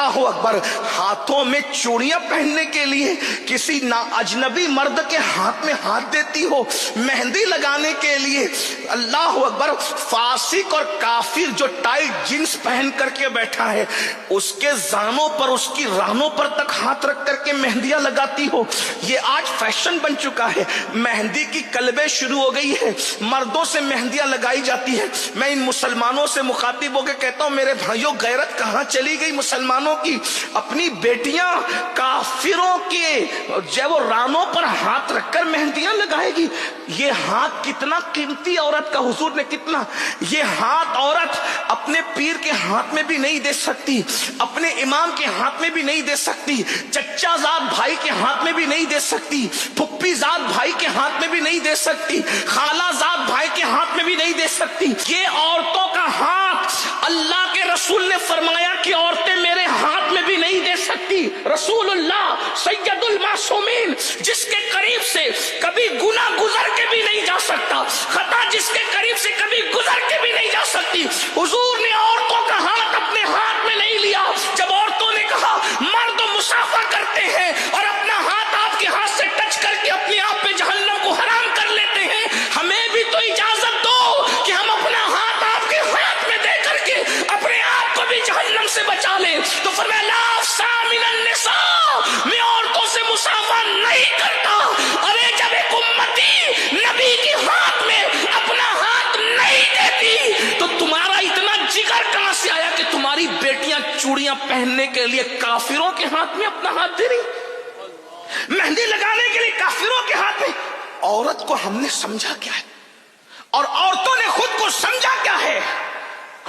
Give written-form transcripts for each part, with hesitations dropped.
اللہ اکبر، ہاتھوں میں چوڑیاں پہننے کے لیے کسی نا اجنبی مرد کے ہاتھ میں ہاتھ دیتی ہو، مہندی لگانے کے لیے، اللہ اکبر، فاسق اور کافر جو ٹائٹ جینس پہن کر کے بیٹھا ہے اس کے زانوں پر، اس کی رانوں پر تک ہاتھ رکھ کر کے مہندیاں لگاتی ہو۔ یہ آج فیشن بن چکا ہے، مہندی کی کلبیں شروع ہو گئی ہے، مردوں سے مہندیاں لگائی جاتی ہے۔ میں ان مسلمانوں سے مخاطب ہو کے کہتا ہوں میرے بھائیوں، غیرت کہاں چلی گئی مسلمانوں کی؟ اپنی بیٹیاں کافروں کے جب وہ رانوں پر ہاتھ رکھ کر مہندیاں لگائے گی، یہ ہاتھ کتنا قیمتی عورت کا، حضور نے کتنا، یہ ہاتھ عورت اپنے پیر کے ہاتھ میں بھی نہیں دے سکتی، اپنے امام کے ہاتھ میں بھی نہیں دے سکتی، چچا زاد بھائی کے ہاتھ میں بھی نہیں دے سکتی، پھپھی زاد بھائی کے ہاتھ میں بھی نہیں دے سکتی، خالہ زاد بھائی کے ہاتھ میں بھی نہیں دے سکتی۔ یہ عورتوں کا ہاتھ اللہ کے رسول نے فرمایا کہ عورتیں میرے ہاتھ میں بھی نہیں دے سکتی۔ رسول اللہ سید المعصومین جس کے قریب سے کبھی گناہ گزر کے بھی نہیں جا سکتا، خطا جس کے قریب سے کبھی گزر کے بھی نہیں جا سکتی، حضور نے عورتوں کا ہاتھ اپنے ہاتھ میں نہیں لیا۔ جب عورتوں نے کہا مرد مصافحہ کرتے ہیں اور اپنا ہاتھ آپ کے ہاتھ سے ٹچ کر کے اپنے آپ پہ جہنم کو حرام کر لیتے ہیں، ہمیں بھی تو اجازت دو کہ ہم اپنا ہاتھ آپ کے ہاتھ میں دے کر کے اپنے آپ کو بھی جہنم سے بچا لیں۔ تو فرمایا لا افسا من النساء، میں عورتوں سے مصافحہ نہیں کرتا۔ ارے جب ایک امتی نبی کے ہاتھ میں اپنا ہاتھ نہیں دیتی تو تمہارا اتنا جگر کہاں سے آیا کہ تمہاری بیٹیاں چوڑیاں پہننے کے لیے کافروں کے ہاتھ میں اپنا ہاتھ دے رہی، مہندی لگانے کے لیے کافروں کے ہاتھ میں؟ عورت کو ہم نے سمجھا کیا ہے اور عورتوں نے خود کو سمجھا کیا ہے؟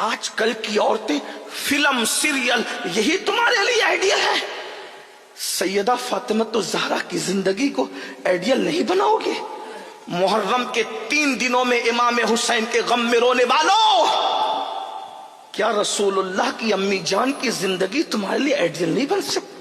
آج کل کی عورتیں فلم سیریل یہی تمہارے لیے آئیڈیل ہے؟ سیدہ فاطمہ الزہرا کی زندگی کو آئیڈیل نہیں بناؤ گے؟ محرم کے 3 دنوں میں امام حسین کے غم میں رونے والوں، کیا رسول اللہ کی امی جان کی زندگی تمہارے لیے آئیڈیل نہیں بن سکتی؟